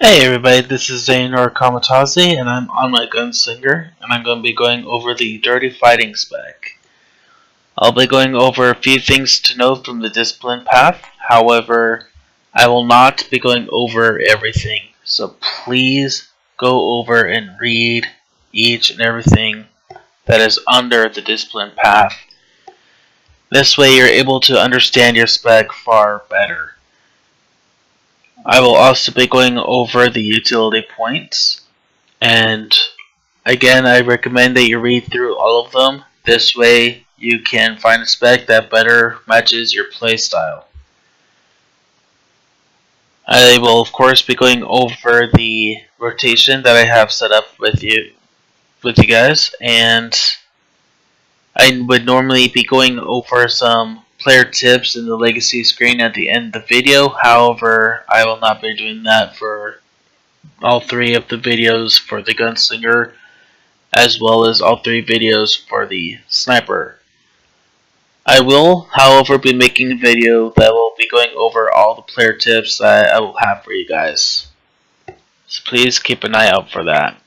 Hey everybody, this is SWTOR Kamikaze, and I'm on my Gunslinger, and I'm going to be going over the Dirty Fighting spec. I'll be going over a few things to know from the discipline path, however, I will not be going over everything, so please go over and read each and everything that is under the discipline path. This way you're able to understand your spec far better. I will also be going over the utility points, and again I recommend that you read through all of them. This way you can find a spec that better matches your playstyle. I will of course be going over the rotation that I have set up with you guys, and I would normally be going over some player tips in the legacy screen at the end of the video. However, I will not be doing that for all three of the videos for the Gunslinger, as well as all three videos for the Sniper. I will, however, be making a video that will be going over all the player tips that I will have for you guys. So please keep an eye out for that.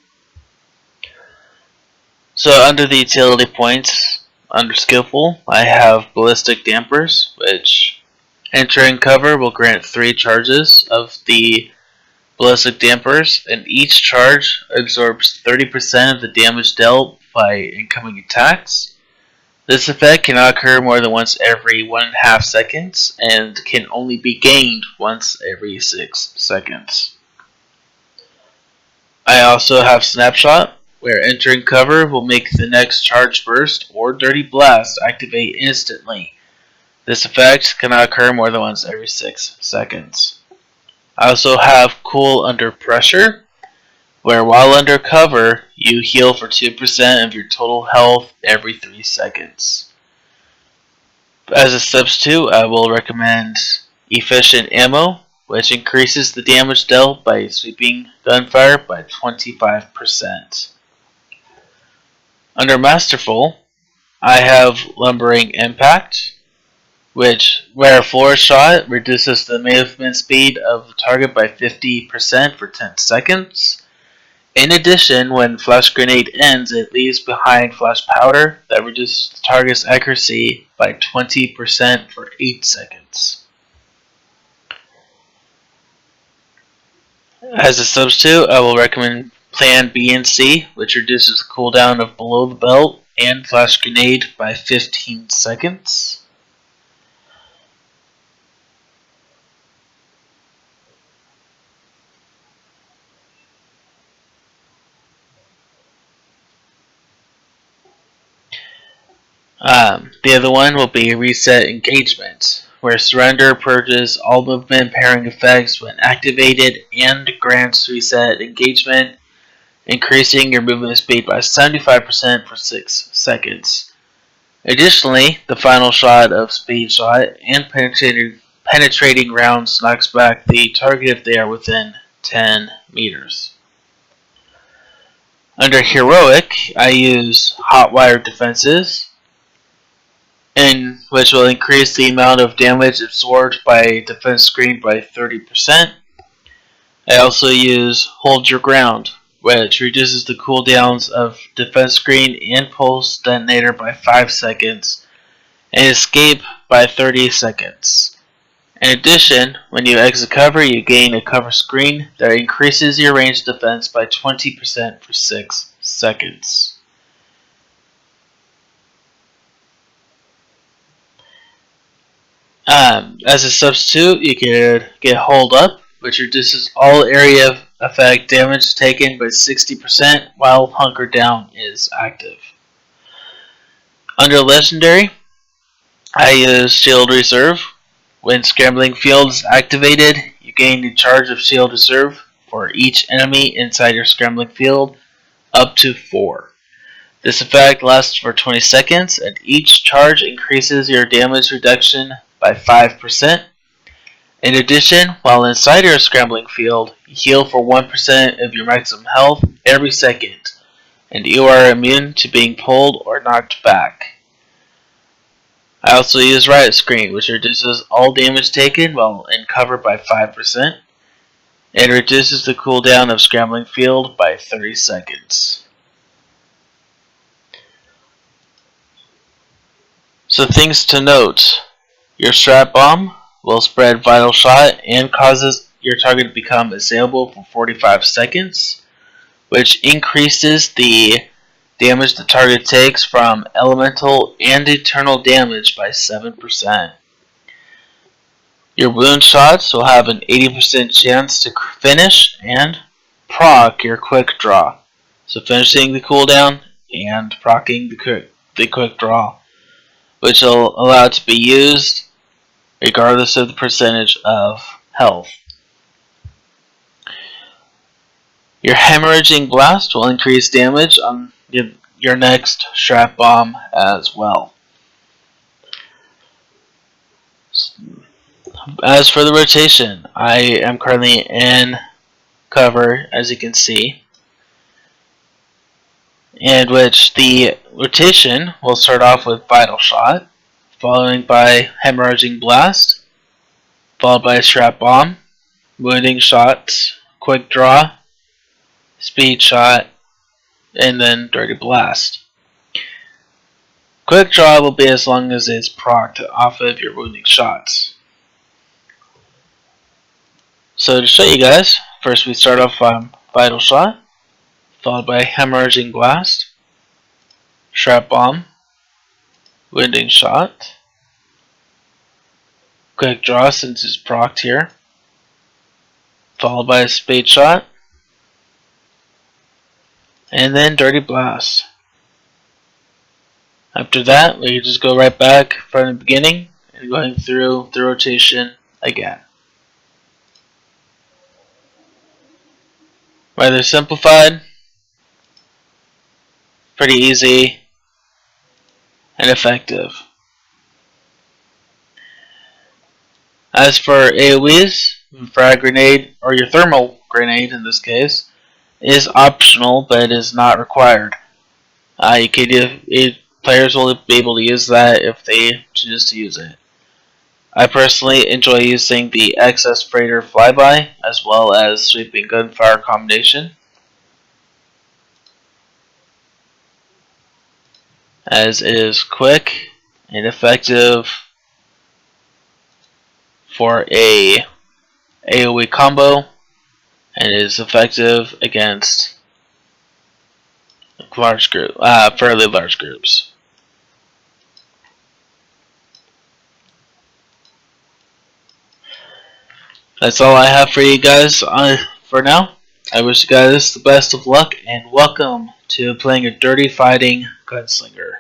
So under the utility points, under Skillful, I have Ballistic Dampers, which entering cover will grant 3 charges of the Ballistic Dampers, and each charge absorbs 30% of the damage dealt by incoming attacks. This effect cannot occur more than once every 1.5 seconds, and can only be gained once every 6 seconds. I also have Snapshot, where entering cover will make the next charge burst or dirty blast activate instantly. This effect cannot occur more than once every 6 seconds. I also have Cool Under Pressure, where while under cover, you heal for 2% of your total health every 3 seconds. As a substitute, I will recommend Efficient Ammo, which increases the damage dealt by sweeping gunfire by 25%. Under Masterful, I have Lumbering Impact, where a floor shot reduces the movement speed of the target by 50% for 10 seconds. In addition, when Flash Grenade ends, it leaves behind Flash Powder that reduces the target's accuracy by 20% for 8 seconds. As a substitute, I will recommend Plan B and C, which reduces the cooldown of Below the Belt and Flash Grenade by 15 seconds. The other one will be Reset Engagement, where Surrender purges all movement pairing effects when activated and grants Reset Engagement, increasing your movement speed by 75% for 6 seconds. Additionally, the final shot of Speed Shot and penetrating rounds knocks back the target if they are within 10 meters. Under Heroic, I use Hotwire Defenses, which will increase the amount of damage absorbed by defense screen by 30%. I also use Hold Your Ground, which reduces the cooldowns of defense screen and pulse detonator by 5 seconds, and escape by 30 seconds. In addition, when you exit cover, you gain a cover screen that increases your range defense by 20% for 6 seconds. As a substitute, you can get Hold Up, which reduces all area effect damage taken by 60% while Hunker Down is active. Under Legendary, I use Shield Reserve. When Scrambling Field is activated, you gain a charge of Shield Reserve for each enemy inside your Scrambling Field, up to 4. This effect lasts for 20 seconds, and each charge increases your damage reduction by 5%. In addition, while inside your Scrambling Field, you heal for 1% of your maximum health every second, and you are immune to being pulled or knocked back. I also use Riot Screen, which reduces all damage taken while in cover by 5%. It reduces the cooldown of Scrambling Field by 30 seconds. So things to note. Your Strat Bomb will spread Vital Shot and causes your target to become assailable for 45 seconds, which increases the damage the target takes from elemental and eternal damage by 7%. Your wound shots will have an 80% chance to finish and proc your quick draw. So finishing the cooldown and proccing the quick draw, which will allow it to be used regardless of the percentage of health. Your Hemorrhaging Blast will increase damage on your next Strat Bomb as well. As for the rotation, I am currently in cover, as you can see, in which the rotation will start off with Vital Shot, followed by Hemorrhaging Blast, followed by Strat Bomb, Wounding Shots, Quick Draw, Speed Shot, and then Dirty Blast. Quick Draw will be as long as it's procced off of your wounding shots. So to show you guys, first we start off on Vital Shot, followed by Hemorrhaging Blast, Strat Bomb, Wounding Shot, Quick Draw since it's procced here, followed by a Speed Shot, and then Dirty Blast. After that, we just go right back from the beginning and going through the rotation again. Rather simplified, pretty easy, and effective. As for AoEs, Frag Grenade, or your Thermal Grenade in this case, is optional but is not required. Players will be able to use that if they choose to use it. I personally enjoy using the Excess Freighter Flyby as well as Sweeping Gunfire combination, as it is quick and effective for a AoE combo and is effective against fairly large groups. That's all I have for you guys for now. I wish you guys the best of luck and welcome to playing a dirty fighting Gunslinger.